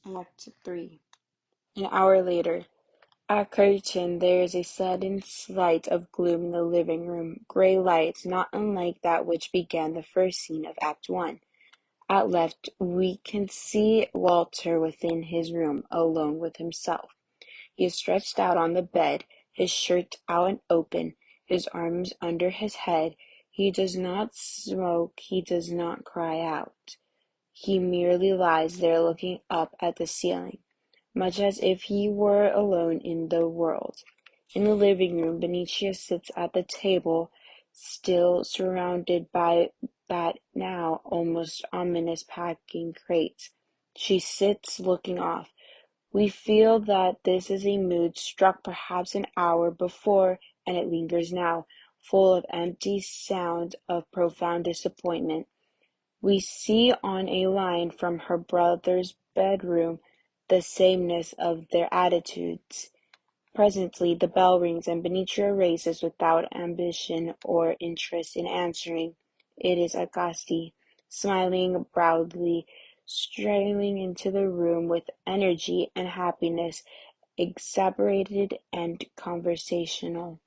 Act 3. An hour later. At curtain there is a sudden sight of gloom in the living room, gray light, not unlike that which began the first scene of Act 1. At left we can see Walter within his room, alone with himself. He is stretched out on the bed, his shirt out and open, his arms under his head. He does not smoke, he does not cry out. He merely lies there looking up at the ceiling, much as if he were alone in the world. In the living room, Benicia sits at the table, still surrounded by that now almost ominous packing crates. She sits looking off. We feel that this is a mood struck perhaps an hour before, and it lingers now, full of empty sound of profound disappointment. We see on a line from her brother's bedroom the sameness of their attitudes. Presently the bell rings, and Benicia raises without ambition or interest in answering. It is Agasti, smiling proudly, straining into the room with energy and happiness, exasperated and conversational.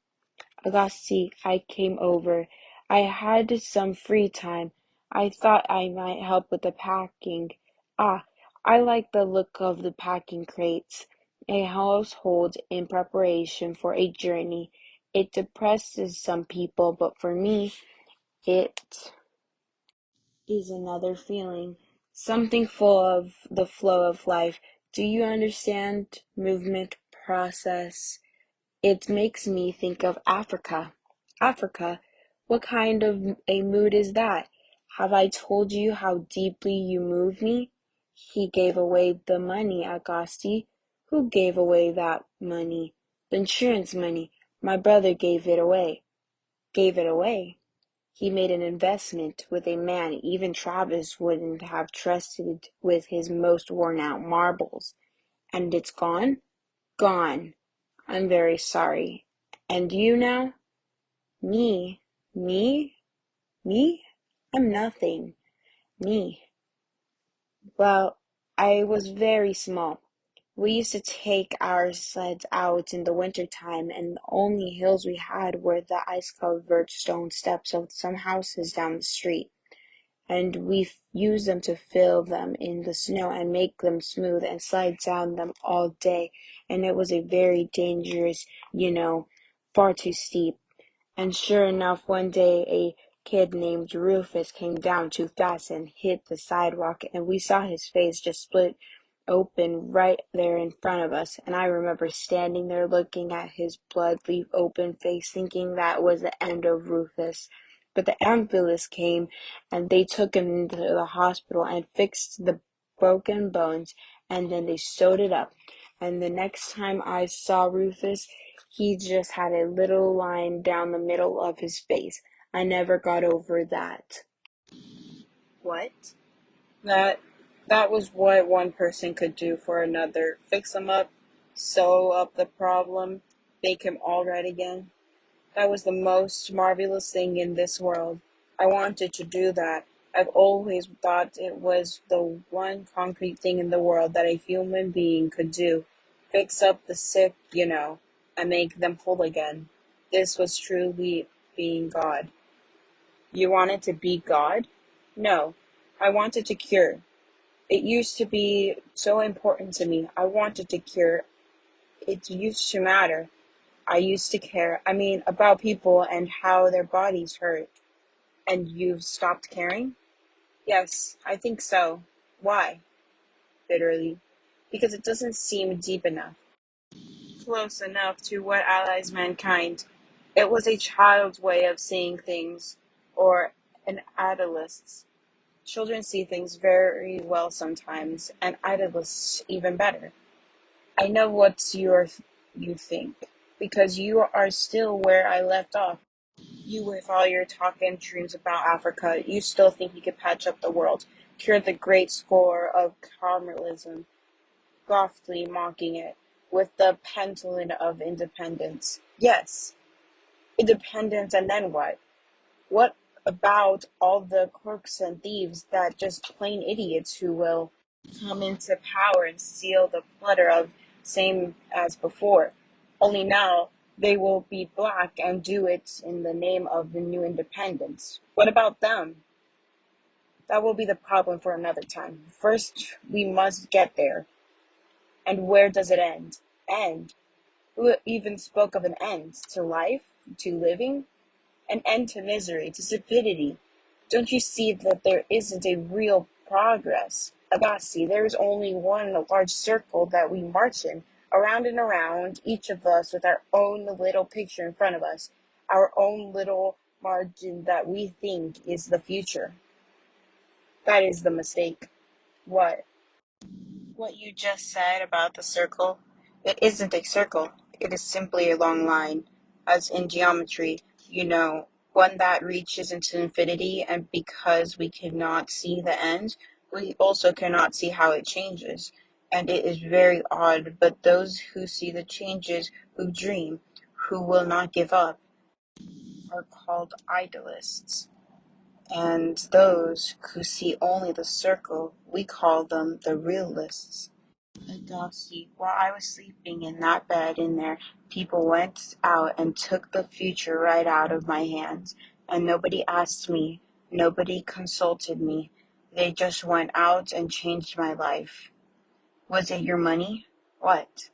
Agassi, I came over. I had some free time. I thought I might help with the packing. Ah, I like the look of the packing crates. A household in preparation for a journey. It depresses some people, but for me, it is another feeling. Something full of the flow of life. Do you understand? Movement, process. It makes me think of Africa. Africa? What kind of a mood is that? Have I told you how deeply you move me? He gave away the money, Agasti. Who gave away that money? The insurance money. My brother gave it away. Gave it away? He made an investment with a man even Travis wouldn't have trusted with his most worn-out marbles. And it's gone? Gone. I'm very sorry. And you now? Me? Me? Me? I'm nothing. Me. Well, I was very small. We used to take our sleds out in the winter time, and the only hills we had were the ice-covered stone steps of some houses down the street. And we used them to fill them in the snow and make them smooth and slide down them all day. And it was a very dangerous, far too steep. And sure enough, one day a kid named Rufus came down too fast and hit the sidewalk, and we saw his face just split open right there in front of us. And I remember standing there looking at his blood-leaf open face, thinking that was the end of Rufus. But the ambulance came, and they took him into the hospital and fixed the broken bones, and then they sewed it up. And the next time I saw Rufus, he just had a little line down the middle of his face. I never got over that. What? That that was what one person could do for another. Fix him up, sew up the problem, make him all right again. That was the most marvelous thing in this world. I wanted to do that. I've always thought it was the one concrete thing in the world that a human being could do. Fix up the sick, and make them whole again. This was truly being God. You wanted to be God? No, I wanted to cure. It used to be so important to me. I wanted to cure. It used to matter. I used to care. I mean, about people and how their bodies hurt. And you've stopped caring? Yes, I think so. Why? Bitterly. Because it doesn't seem deep enough. Close enough to what allies mankind. It was a child's way of seeing things, or an adolescent's. Children see things very well sometimes, and adolescents even better. I know you think, because you are still where I left off. You, with all your talk and dreams about Africa, you still think you could patch up the world, cure the great score of commercialism, softly mocking it, with the pendulum of independence. Yes, independence, and then what? What about all the crooks and thieves that just plain idiots who will come into power and seal the flutter of same as before. Only now they will be black and do it in the name of the new independence. What about them? That will be the problem for another time. First, we must get there. And where does it end? End? Who even spoke of an end? To life? To living? An end to misery, to stupidity. Don't you see that there isn't a real progress? Agassi, there is only one large circle that we march in, around and around, each of us with our own little picture in front of us, our own little margin that we think is the future. That is the mistake. What? What you just said about the circle, it isn't a circle. It is simply a long line, as in geometry, one that reaches into infinity, and because we cannot see the end, we also cannot see how it changes. And it is very odd, but those who see the changes, who dream, who will not give up, are called idealists. And those who see only the circle, we call them the realists. Dusty, while I was sleeping in that bed in there, people went out and took the future right out of my hands. And nobody asked me, nobody consulted me. They just went out and changed my life. Was it your money? What?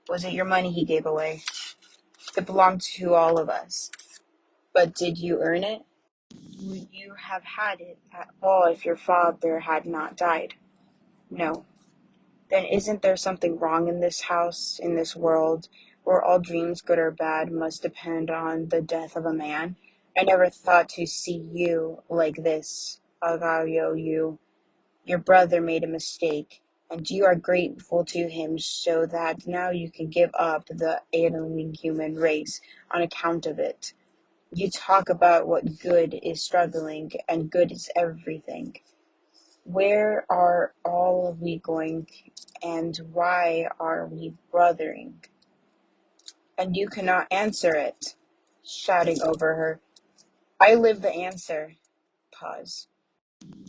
Was it your money he gave away? It belonged to all of us. But did you earn it? Would you have had it at all if your father had not died? No. Then isn't there something wrong in this house, in this world, where all dreams, good or bad, must depend on the death of a man? I never thought to see you like this, Agario, you. Your brother made a mistake, and you are grateful to him so that now you can give up the alien human race on account of it. You talk about what good is struggling, and good is everything. Where are all we going, and why are we brothering? And you cannot answer it, shouting over her. I live the answer. Pause.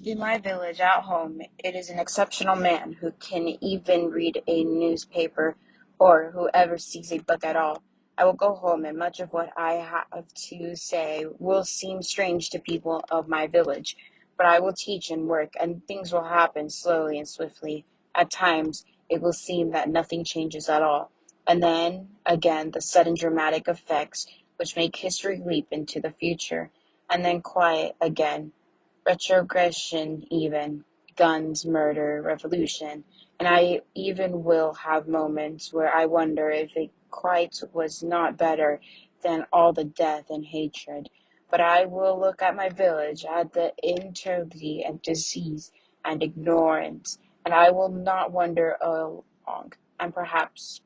In my village at home, it is an exceptional man who can even read a newspaper, or whoever sees a book at all. I will go home, and much of what I have to say will seem strange to people of my village, but I will teach and work, and things will happen slowly and swiftly. At times, it will seem that nothing changes at all, and then, again, the sudden dramatic effects which make history leap into the future, and then quiet again. Retrogression even, guns, murder, revolution, and I even will have moments where I wonder if it quite was not better than all the death and hatred. But I will look at my village, at the inequality and disease and ignorance, and I will not wonder long. And perhaps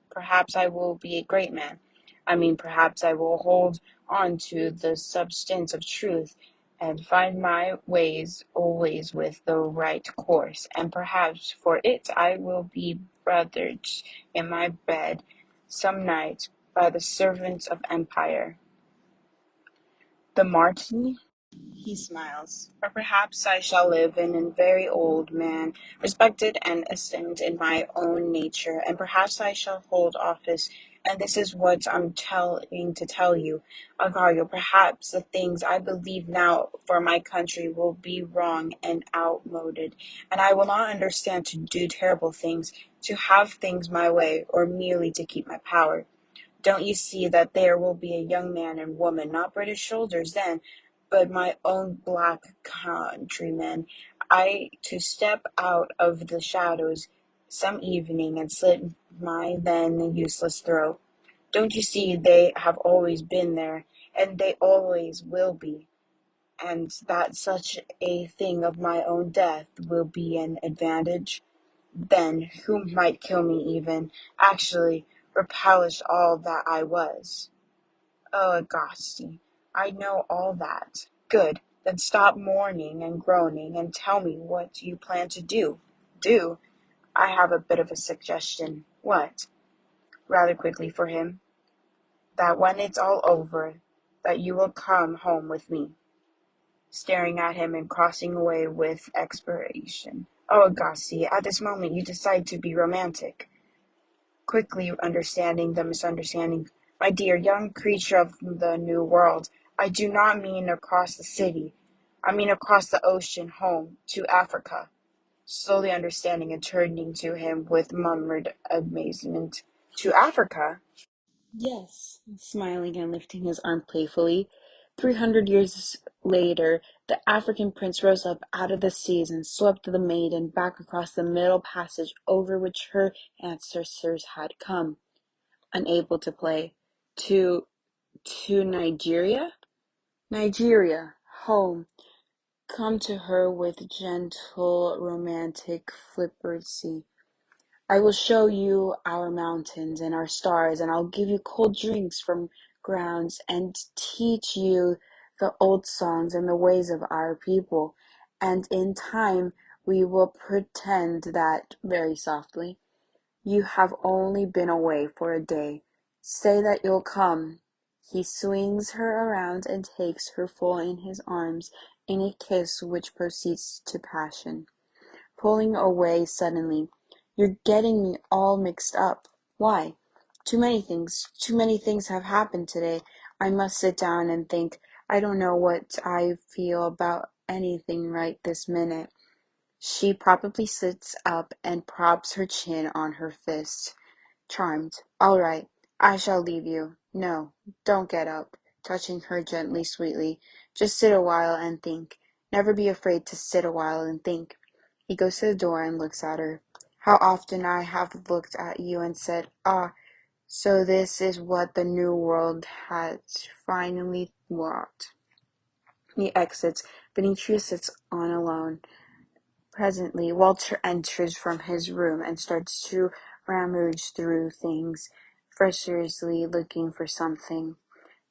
I will be a great man. I mean, perhaps I will hold on to the substance of truth and find my ways always with the right course, and perhaps for it I will be brothered in my bed some night by the servants of empire. The Martin? He smiles. Or perhaps I shall live in a very old man, respected and esteemed in my own nature, and perhaps I shall hold office. And this is what I'm telling to tell you, Agario. Perhaps the things I believe now for my country will be wrong and outmoded, and I will not understand to do terrible things, to have things my way, or merely to keep my power. Don't you see that there will be a young man and woman, not British soldiers then, but my own black countrymen, I to step out of the shadows some evening and slit my then useless throat? Don't you see they have always been there, and they always will be, and that such a thing of my own death will be an advantage? Then, who might kill me even, actually republish all that I was? Oh, Agosti, I know all that. Good. Then stop mourning and groaning and tell me what you plan to do. Do? I have a bit of a suggestion. What? Rather quickly for him. That when it's all over, that you will come home with me. Staring at him and crossing away with expiration. Oh, Agassi, at this moment you decide to be romantic, quickly understanding the misunderstanding. My dear young creature of the New World, I do not mean across the city. I mean across the ocean, home, to Africa. Slowly understanding and turning to him with murmured amazement. To Africa? Yes, smiling and lifting his arm playfully. 300 years later, the African prince rose up out of the seas and swept the maiden back across the middle passage over which her ancestors had come, unable to play. To Nigeria? Nigeria, home. Come to her with gentle, romantic flippancy. I will show you our mountains and our stars, and I'll give you cold drinks from grounds and teach you the old songs and the ways of our people. And in time, we will pretend that, very softly, you have only been away for a day. Say that you'll come. He swings her around and takes her full in his arms in a kiss which proceeds to passion. Pulling away suddenly. You're getting me all mixed up. Why? Too many things have happened today. I must sit down and think. I don't know what I feel about anything right this minute. She probably sits up and props her chin on her fist. Charmed. All right, I shall leave you. No, don't get up, touching her gently, sweetly. Just sit a while and think. Never be afraid to sit a while and think. He goes to the door and looks at her. How often I have looked at you and said, ah, so this is what the new world has finally wrought. He exits. Benicio sits on alone. Presently, Walter enters from his room and starts to rummage through things, furiously looking for something.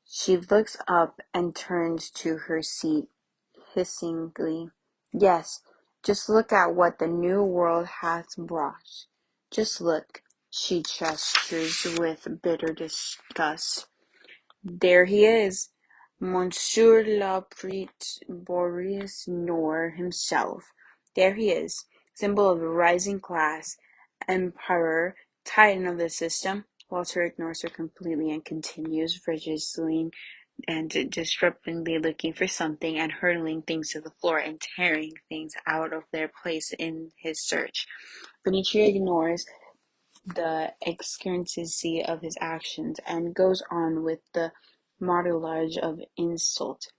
She looks up and turns to her seat, hissingly. Yes, just look at what the new world has brought. Just look. She gestures with bitter disgust. There he is, Monsieur le Prince Boris Noir himself. There he is, symbol of the rising class, emperor, titan of the system. Walter ignores her completely and continues frigidly and disruptingly looking for something and hurling things to the floor and tearing things out of their place in his search. Benicio ignores the excrescency of his actions, and goes on with the martillage of insult.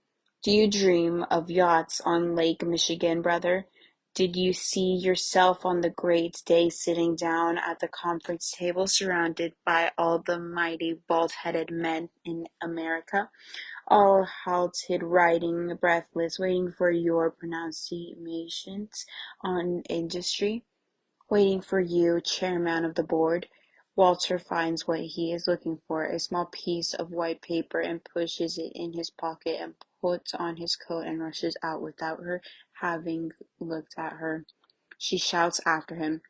Do you dream of yachts on Lake Michigan, brother? Did you see yourself on the great day sitting down at the conference table surrounded by all the mighty bald-headed men in America, all halted, riding breathless, waiting for your pronunciations on industry? Waiting for you, chairman of the board. Walter finds what he is looking for, a small piece of white paper, and pushes it in his pocket and puts on his coat and rushes out without her having looked at her. She shouts after him,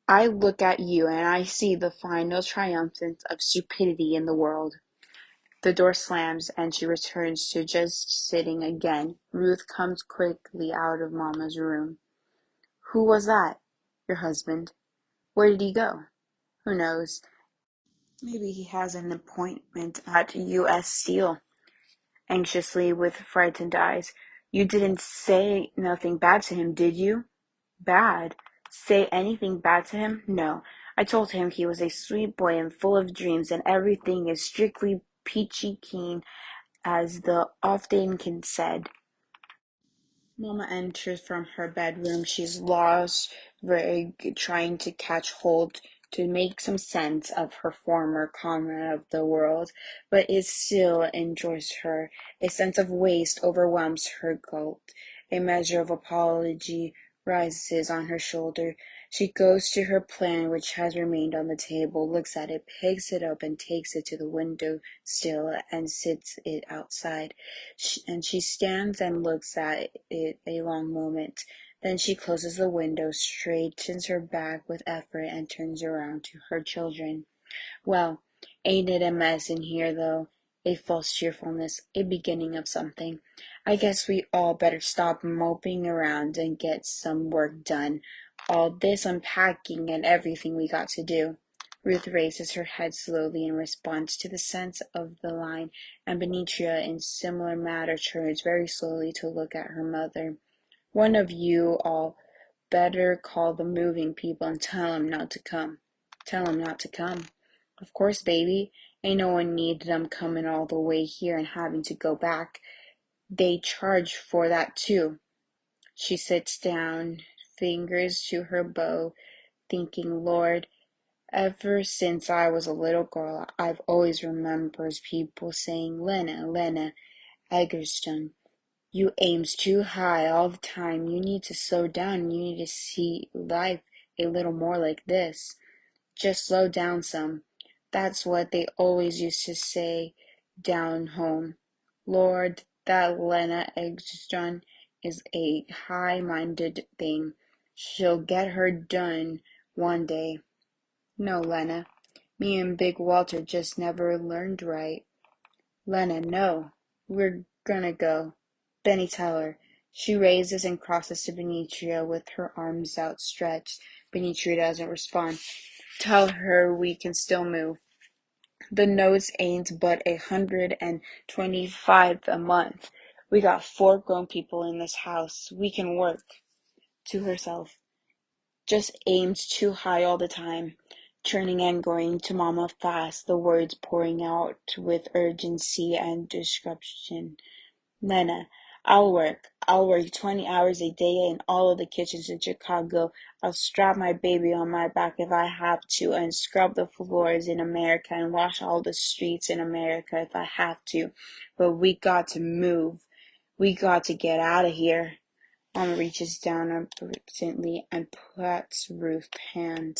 I look at you and I see the final triumphant of stupidity in the world. The door slams and she returns to just sitting again. Ruth comes quickly out of Mamma's room. Who was that? Your husband. Where did he go? Who knows? Maybe he has an appointment at U.S. Steel. Anxiously, with frightened eyes. You didn't say nothing bad to him, did you? Bad? Say anything bad to him? No. I told him he was a sweet boy and full of dreams, and everything is strictly peachy keen, as the Oftanekin said. Mama enters from her bedroom. She's lost, vague, trying to catch hold, to make some sense of her former comrade of the world, but it still enjoys her. A sense of waste overwhelms her guilt. A measure of apology rises on her shoulder. She goes to her plan, which has remained on the table, looks at it, picks it up, and takes it to the window sill and sits it outside. And she stands and looks at it a long moment. Then she closes the window, straightens her back with effort, and turns around to her children. Well, ain't it a mess in here, though? A false cheerfulness, a beginning of something. I guess we all better stop moping around and get some work done. all this unpacking and everything we got to do. Ruth raises her head slowly in response to the sense of the line, and Benitria, in similar manner, turns very slowly to look at her mother. One of you all better call the moving people and tell 'em not to come. Tell 'em not to come. Of course, baby. Ain't no one need them coming all the way here and having to go back. They charge for that too. She sits down, fingers to her bow, thinking, Lord, ever since I was a little girl, I've always remembered people saying, Lena, Lena, Eggerstone, you aims too high all the time. You need to slow down and you need to see life a little more like this. Just slow down some. That's what they always used to say down home. Lord, that Lena Eggerstone is a high-minded thing. She'll get her done one day. No, Lena. Me and Big Walter just never learned right. Lena, no. We're gonna go. Benny, tell her. She raises and crosses to Benitria with her arms outstretched. Benitria doesn't respond. Tell her we can still move. The notes ain't but $125 a month. We got 4 grown people in this house. We can work. To herself. Just aims too high all the time. Turning and going to Mama fast, the words pouring out with urgency and description. Lena, I'll work 20 hours a day in all of the kitchens in Chicago. I'll strap my baby on my back if I have to and scrub the floors in America and wash all the streets in America if I have to. But we got to move. We got to get out of here. Mama reaches down absently and pats Ruth's hand.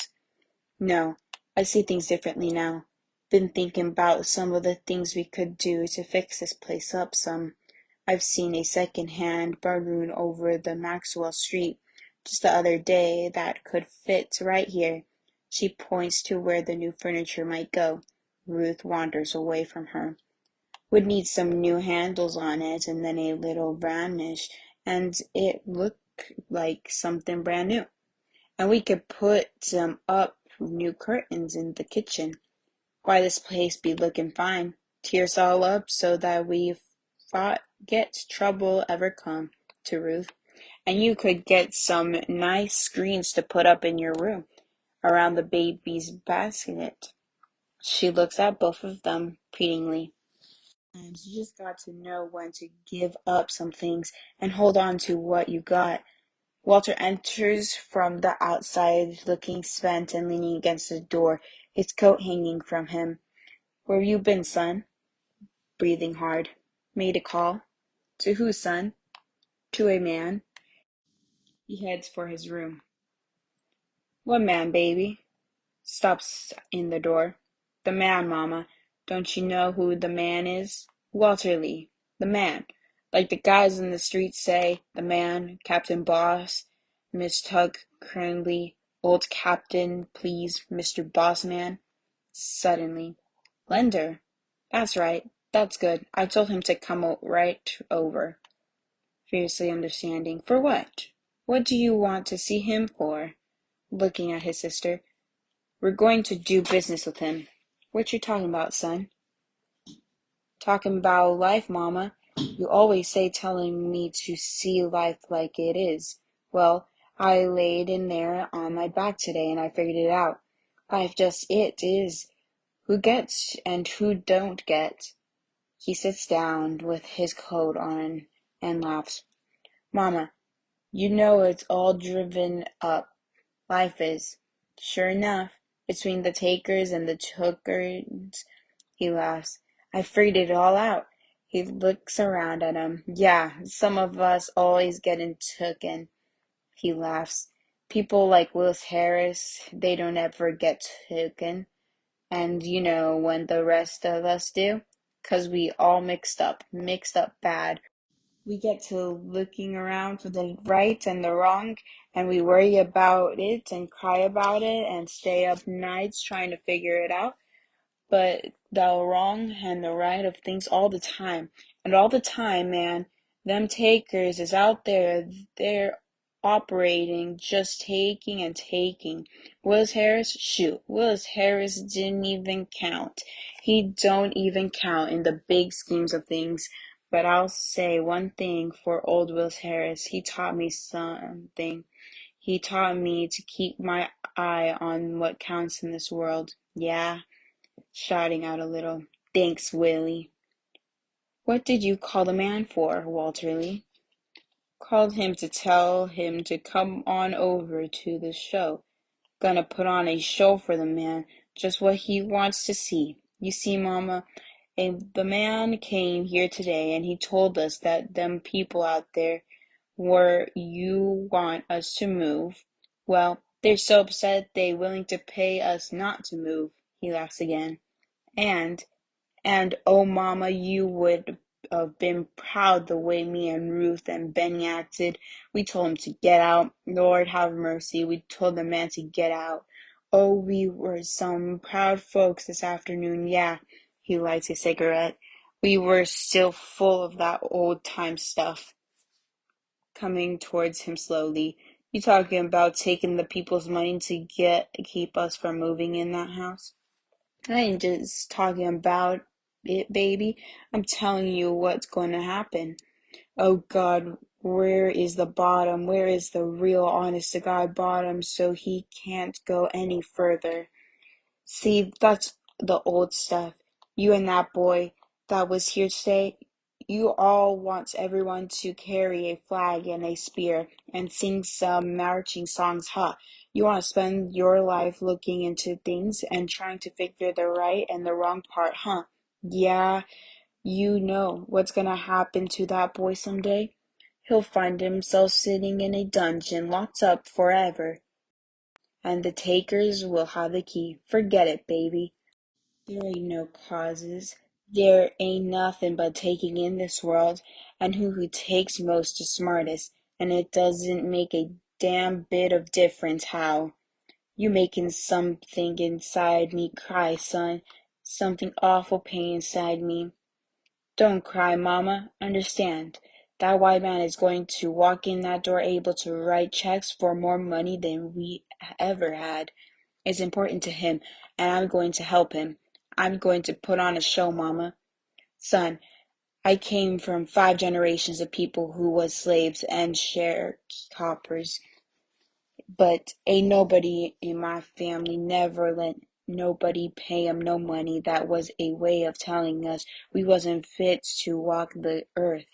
No, I see things differently now. Been thinking about some of the things we could do to fix this place up some. I've seen a second-hand barn over the Maxwell Street just the other day that could fit right here. She points to where the new furniture might go. Ruth wanders away from her. Would need some new handles on it and then a little varnish, and it look like something brand new. And we could put some up new curtains in the kitchen. Why, this place be looking fine. Tears all up so that we fought get trouble ever come to Ruth. And you could get some nice screens to put up in your room around the baby's basket. She looks at both of them pleadingly. And you just got to know when to give up some things and hold on to what you got. Walter enters from the outside, looking spent and leaning against the door, his coat hanging from him. Where you been, son? Breathing hard. Made a call? To who, son? To a man. He heads for his room. What man, baby? Stops in the door. The man, Mama. Don't you know who the man is? Walter Lee. The man. Like the guys in the street say, the man, Captain Boss, Miss Tug Cranley, old Captain, please, Mr. Bossman. Suddenly. Lender. That's right. That's good. I told him to come right over. Fiercely understanding. For what? What do you want to see him for? Looking at his sister. We're going to do business with him. What you talking about, son? Talking about life, Mama. You always say telling me to see life like it is. Well, I laid in there on my back today and I figured it out. Life just it is. Who gets and who don't get. He sits down with his coat on and laughs. Mama, you know it's all driven up. Life is. Sure enough, between the takers and the tookers. He laughs. I figured it all out. He looks around at him. Yeah, some of us always getting tooken. He laughs. People like Willis Harris, they don't ever get tooken. And you know when the rest of us do? 'Cause we all mixed up bad. We get to looking around for the right and the wrong, and we worry about it and cry about it and stay up nights trying to figure it out. But the wrong and the right of things all the time. And all the time, man, them takers is out there. They're operating, just taking and taking. Willis Harris? Shoot, Willis Harris didn't even count. He don't even count in the big schemes of things. But I'll say one thing for old Willis Harris. He taught me something. He taught me to keep my eye on what counts in this world. Yeah, shouting out a little. Thanks, Willie. What did you call the man for, Walter Lee? Called him to tell him to come on over to the show. Gonna put on a show for the man, just what he wants to see. You see, Mama, the man came here today and he told us that them people out there where you want us to move, well, they're so upset they willing to pay us not to move. He laughs again. And and oh, Mama, you would have been proud the way me and Ruth and Benny acted. We told him to get out. Lord have mercy. We told the man to get out. Oh, we were some proud folks this afternoon. Yeah, he lights a cigarette. We were still full of that old time stuff. Coming towards him slowly. You talking about taking the people's money to keep us from moving in that house? I ain't just talking about it, baby. I'm telling you what's going to happen. Oh God, where is the bottom? Where is the real honest to God bottom so he can't go any further? See, that's the old stuff. You and that boy that was here today, you all want everyone to carry a flag and a spear and sing some marching songs, huh? You want to spend your life looking into things and trying to figure the right and the wrong part, huh? Yeah, you know what's gonna happen to that boy someday. He'll find himself sitting in a dungeon, locked up forever, and the takers will have the key. Forget it, baby. There ain't no causes. There ain't nothing but taking in this world, and who takes most is smartest, and it doesn't make a damn bit of difference how. You making something inside me cry, son. Something awful pain inside me. Don't cry, Mama. Understand. That white man is going to walk in that door able to write checks for more money than we ever had. It's important to him, and I'm going to help him. I'm going to put on a show, Mama. Son, I came from 5 generations of people who was slaves and sharecroppers, but ain't nobody in my family never let nobody pay 'em no money. That was a way of telling us we wasn't fit to walk the earth.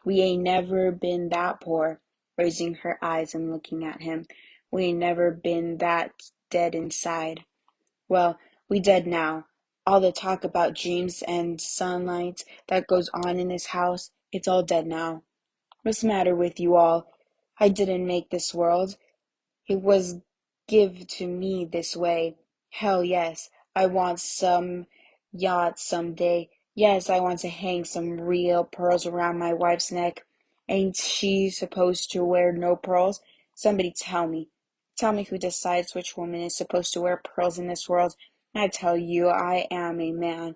We ain't never been that poor, raising her eyes and looking at him. We ain't never been that dead inside. Well, we dead now. All the talk about dreams and sunlight that goes on in this house, it's all dead now. What's the matter with you all? I didn't make this world. It was give to me this way. Hell yes, I want some yacht some day. Yes, I want to hang some real pearls around my wife's neck. Ain't she supposed to wear no pearls? Somebody tell me. Tell me who decides which woman is supposed to wear pearls in this world. I tell you, I am a man,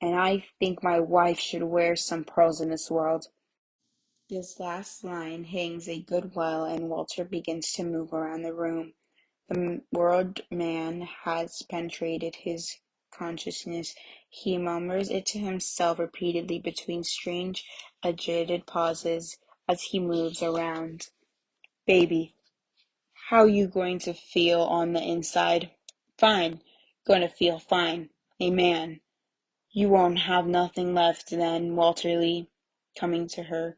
and I think my wife should wear some pearls in this world. This last line hangs a good while, and Walter begins to move around the room. The word man has penetrated his consciousness. He murmurs it to himself repeatedly between strange, agitated pauses as he moves around. Baby, how you going to feel on the inside? Fine. Going to feel fine. A man. You won't have nothing left then, Walter Lee. Coming to her.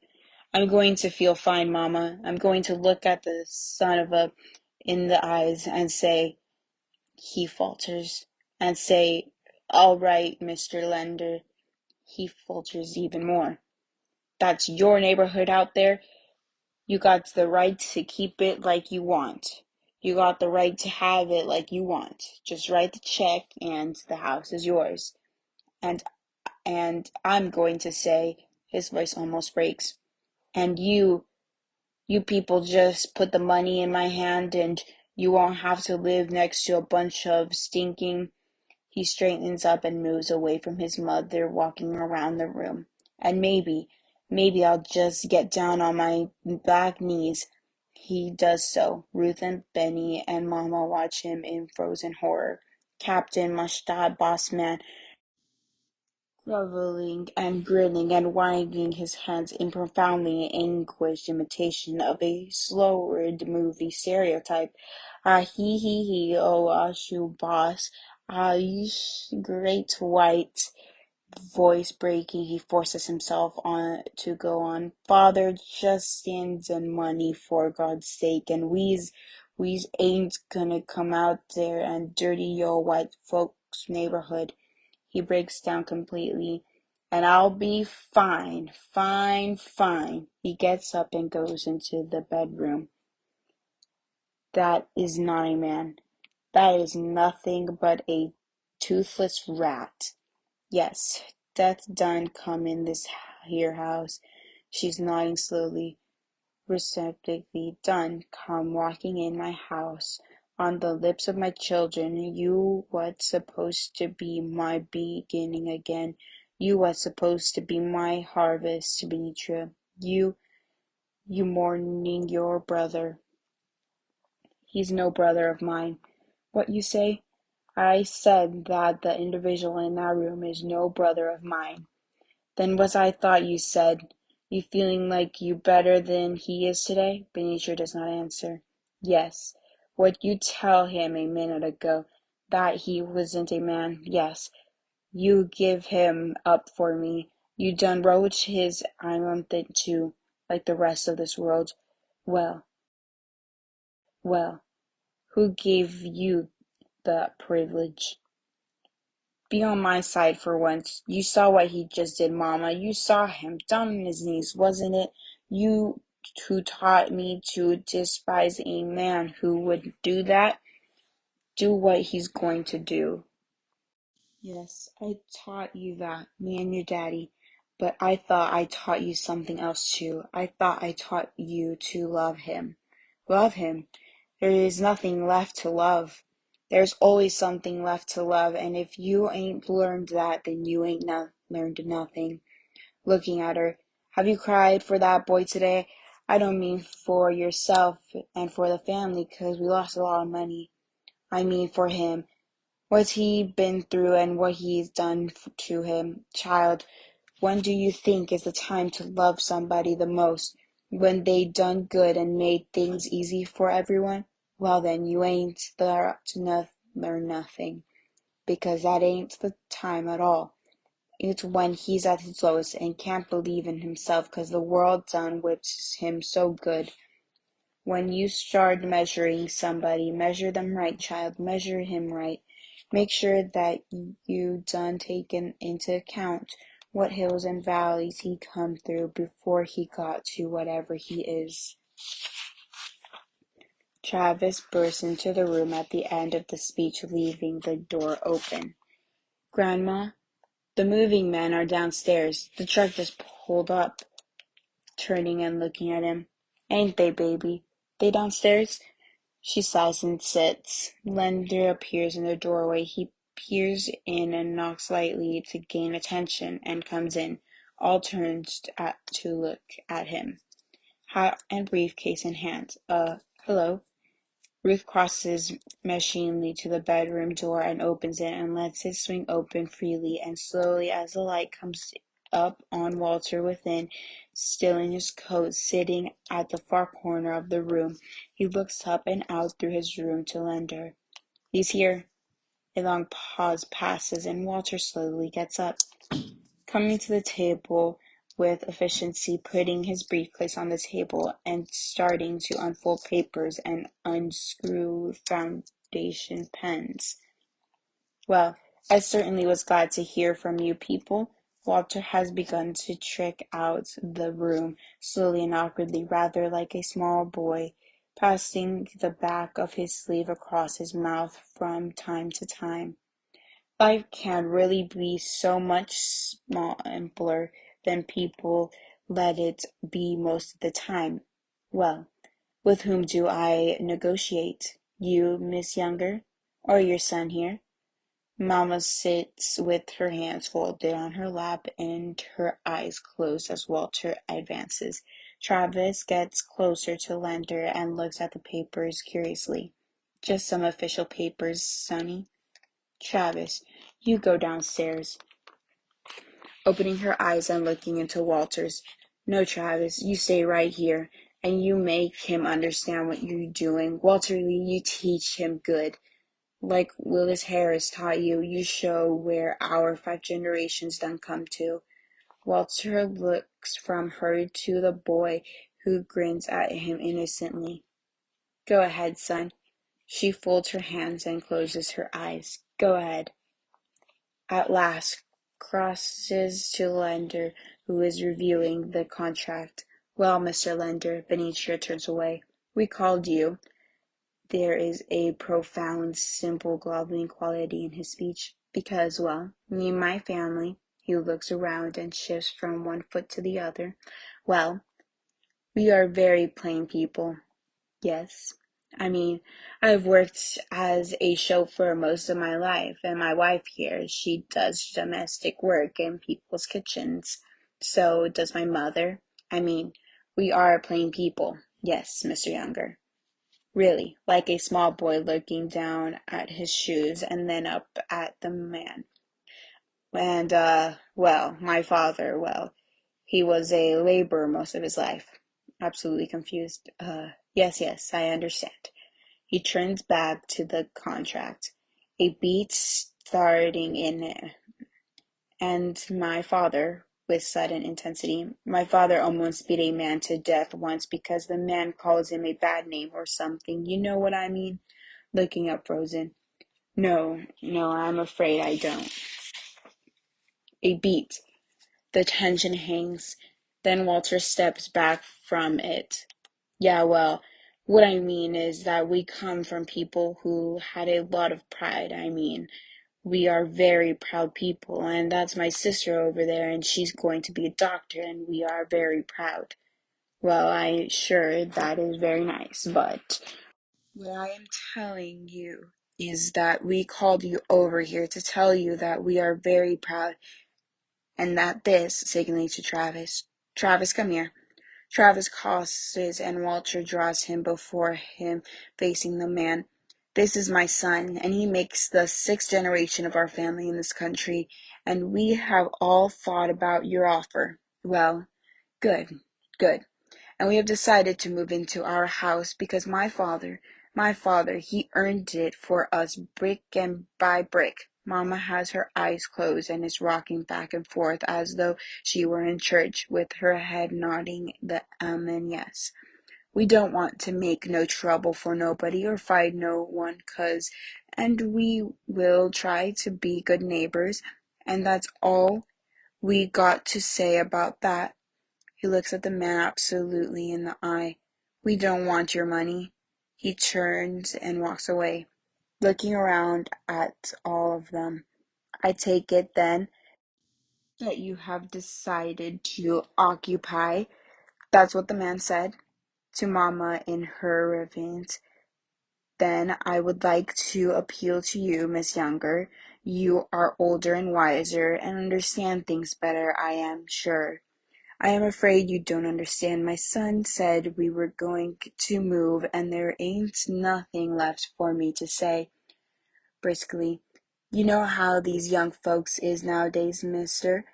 I'm going to feel fine, Mama. I'm going to look at the son of a in the eyes and say, he falters, and say, all right, Mr. Lender. He falters even more. That's your neighborhood out there. You got the right to keep it like you want. You got the right to have it like you want. Just write the check and the house is yours. And and I'm going to say, his voice almost breaks, and you people just put the money in my hand and you won't have to live next to a bunch of stinking. He straightens up and moves away from his mother, walking around the room. And maybe I'll just get down on my back knees. He does so. Ruth and Benny and Mama watch him in frozen horror. Captain Mustad, boss man, groveling and grinning and wagging his hands in profoundly anguished imitation of a slow-word movie stereotype. Ah, he, oh, shoo, boss. Ah, yeesh, great white. Voice breaking, he forces himself on to go on. Father, just stand and money for God's sake, and we's ain't gonna come out there and dirty your white folks' neighborhood. He breaks down completely. And I'll be fine, fine, fine. He gets up and goes into the bedroom. That is not a man. That is nothing but a toothless rat. Yes, death done come in this here house. She's nodding slowly, receptively. Done come walking in my house. On the lips of my children, you what's supposed to be my beginning again. You what's supposed to be my harvest, Benitra. You mourning your brother. He's no brother of mine. What you say? I said that the individual in that room is no brother of mine. Then what I thought you said. You feeling like you better than he is today? Benicio does not answer. Yes. What you tell him a minute ago, that he wasn't a man. Yes. You give him up for me. You done roach his island too, like the rest of this world. Well, well, who gave you the privilege? Be on my side for once. You saw what he just did, Mama. You saw him down on his knees, wasn't it? You who taught me to despise a man who would do that, do what he's going to do. Yes, I taught you that, me and your daddy. But I thought I taught you something else too. I thought I taught you to love him. Love him? There is nothing left to love. There's always something left to love, and if you ain't learned that, then you ain't learned nothing. Looking at her, have you cried for that boy today? I don't mean for yourself and for the family, 'cause we lost a lot of money. I mean for him. What's he been through and what he's done to him. Child, when do you think is the time to love somebody the most? When they done good and made things easy for everyone? Well then, you ain't there to learn nothing, because that ain't the time at all. It's when he's at his lowest and can't believe in himself 'cause the world done whips him so good. When you start measuring somebody, measure them right, child, measure him right. Make sure that you done taken into account what hills and valleys he come through before he got to whatever he is. Travis burst into the room at the end of the speech, leaving the door open. Grandma, the moving men are downstairs. The truck just pulled up. Turning and looking at him. Ain't they, baby? They downstairs? She sighs and sits. Leander appears in the doorway. He peers in and knocks lightly to gain attention, and comes in. All turns to look at him, hat and briefcase in hand. Hello. Ruth crosses machinely to the bedroom door and opens it and lets it swing open freely and slowly as the light comes up on Walter within, still in his coat, sitting at the far corner of the room. He looks up and out through his room to Leander. He's here. A long pause passes and Walter slowly gets up. Coming to the table with efficiency, putting his briefcase on the table and starting to unfold papers and unscrew foundation pens. Well, I certainly was glad to hear from you people. Walter has begun to trick out the room, slowly and awkwardly, rather like a small boy, passing the back of his sleeve across his mouth from time to time. Life can really be so much simpler than people let it be most of the time. Well, with whom do I negotiate? You, Miss Younger? Or your son here? Mamma sits with her hands folded on her lap and her eyes closed as Walter advances. Travis gets closer to Lender and looks at the papers curiously. Just some official papers, Sonny. Travis, you go downstairs, opening her eyes and looking into Walter's. No, Travis, you stay right here, and you make him understand what you're doing. Walter Lee, you teach him good. Like Willis Harris taught you, you show where our 5 generations done come to. Walter looks from her to the boy, who grins at him innocently. Go ahead, son. She folds her hands and closes her eyes. Go ahead. At last, crosses to Lender, who is reviewing the contract. Well, Mr. Lender, Benicia turns away. We called you. There is a profound, simple, groveling quality in his speech, because, well, me and my family, he looks around and shifts from one foot to the other. Well, we are very plain people. Yes. I mean, I've worked as a chauffeur most of my life, and my wife here, she does domestic work in people's kitchens. So does my mother. I mean, we are plain people. Yes, Mr. Younger. Really, like a small boy looking down at his shoes and then up at the man. And, well, my father, well, he was a laborer most of his life. Absolutely confused. Yes, I understand. He turns back to the contract. A beat starting in it. And my father, with sudden intensity, my father almost beat a man to death once because the man calls him a bad name or something. You know what I mean? Looking up frozen. No, I'm afraid I don't. A beat. The tension hangs. Then Walter steps back from it. Yeah, well, what I mean is that we come from people who had a lot of pride. I mean, we are very proud people, and that's my sister over there, and she's going to be a doctor, and we are very proud. Well, I'm sure that is very nice, but what I am telling you is that we called you over here to tell you that we are very proud, and that this, signaling to Travis, Travis, come here. Travis crosses and Walter draws him before him, facing the man. This is my son, and he makes the 6th generation of our family in this country, and we have all thought about your offer. Well, good, good. And we have decided to move into our house because my father, he earned it for us brick and by brick. Mama has her eyes closed and is rocking back and forth as though she were in church, with her head nodding the amen yes. We don't want to make no trouble for nobody or fight no one, and we will try to be good neighbors, and that's all we got to say about that. He looks at the man absolutely in the eye. We don't want your money. He turns and walks away, looking around at all of them. I take it, then, that you have decided to occupy. That's what the man said to Mamma in her reverence. Then I would like to appeal to you, Miss Younger. You are older and wiser and understand things better, I am sure. I am afraid you don't understand. My son said we were going to move, and there ain't nothing left for me to say. Briskly, you know how these young folks is nowadays, mister.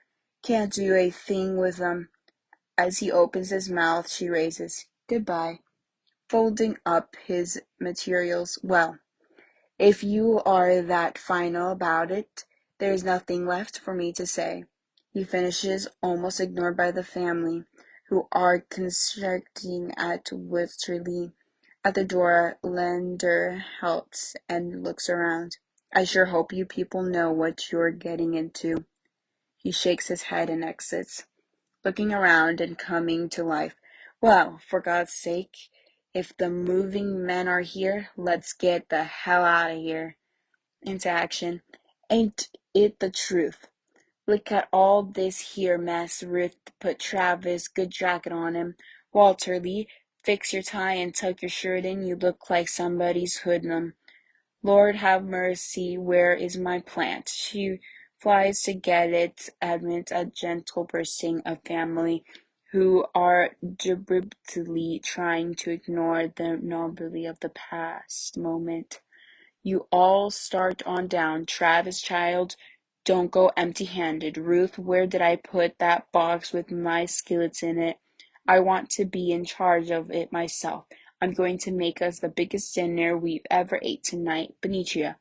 Can't do a thing with 'em. As he opens his mouth, she raises, Goodbye, folding up his materials. Well, if you are that final about it, there's nothing left for me to say. He finishes, almost ignored by the family, who are constricting at Wycherley. At the door, Lender halts and looks around. I sure hope you people know what you're getting into. He shakes his head and exits, looking around and coming to life. Well, for God's sake, if the moving men are here, let's get the hell out of here. Into action. Ain't it the truth? Look at all this here mess. Ruth, put Travis' good jacket on him. Walter Lee, fix your tie and tuck your shirt in. You look like somebody's hoodlum. Lord have mercy, where is my plant? She flies to get it amidst a gentle bursting of family who are deliberately trying to ignore the nobility of the past moment. You all start on down. Travis, child, don't go empty-handed. Ruth, where did I put that box with my skillets in it? I want to be in charge of it myself. I'm going to make us the biggest dinner we've ever ate tonight. Benicia,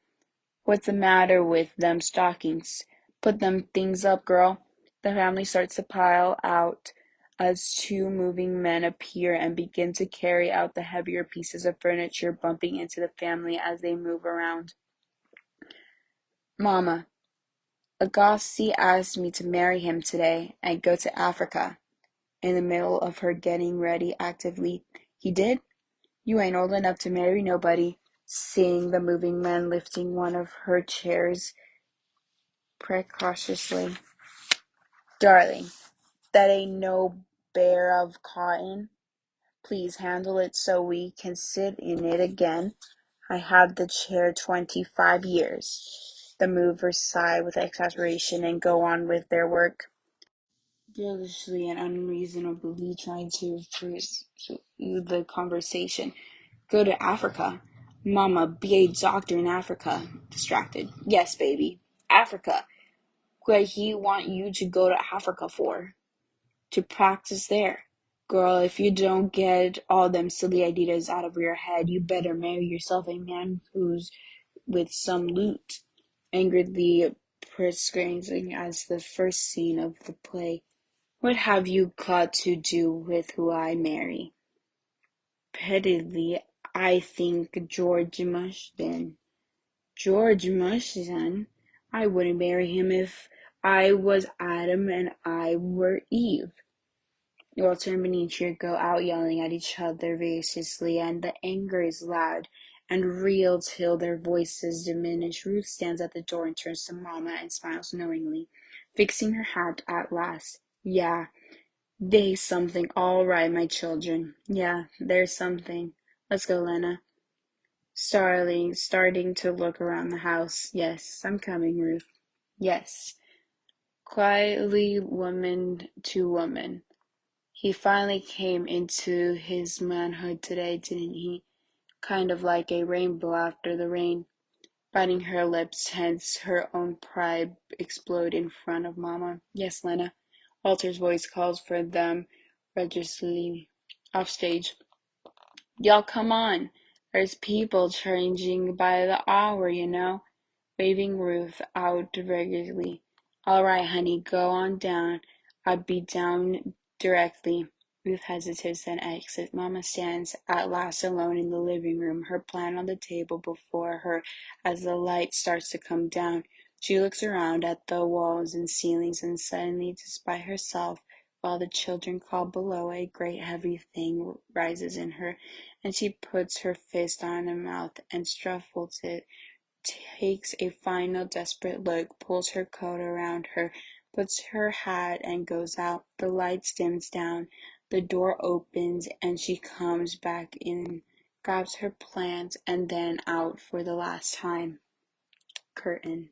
what's the matter with them stockings? Put them things up, girl. The family starts to pile out as two moving men appear and begin to carry out the heavier pieces of furniture, bumping into the family as they move around. Mama, Agassi asked me to marry him today and go to Africa. In the middle of her getting ready actively. He did? You ain't old enough to marry nobody. Seeing the moving man lifting one of her chairs precautiously. Darling, that ain't no bear of cotton. Please handle it so we can sit in it again. I had the chair 25 years. The movers sigh with exasperation and go on with their work, girlishly and unreasonably trying to pursue the conversation. Go to Africa. Mama, be a doctor in Africa. Distracted. Yes, baby. Africa. What he want you to go to Africa for? To practice there. Girl, if you don't get all them silly ideas out of your head, you better marry yourself a man who's with some loot. Angrily prescribing as the first scene of the play. What have you got to do with who I marry? Pettily, I think George Mushden. George Mushden? I wouldn't marry him if I was Adam and I were Eve. Walter and Benicia go out yelling at each other viciously, and the anger is loud and real till their voices diminish. Ruth stands at the door and turns to Mama and smiles knowingly, fixing her hat at last. Yeah, they's something, all right, my children. Yeah, there's something. Let's go, Lena. Starting to look around the house. Yes, I'm coming, Ruth. Yes. Quietly, woman to woman. He finally came into his manhood today, didn't he? Kind of like a rainbow after the rain. Biting her lips, hence her own pride explode in front of Mama. Yes, Lena. Walter's voice calls for them registerly off stage. Y'all come on. There's people changing by the hour, you know. Waving Ruth out regularly. All right, honey, go on down. I'll be down directly. Ruth hesitates and exits. Mama stands at last alone in the living room, her plan on the table before her as the light starts to come down. She looks around at the walls and ceilings and suddenly, despite herself, while the children call below, a great heavy thing rises in her, and she puts her fist on her mouth and stifles it, takes a final desperate look, pulls her coat around her, puts her hat and goes out. The lights dims down, the door opens and she comes back in, grabs her plants and then out for the last time. Curtain.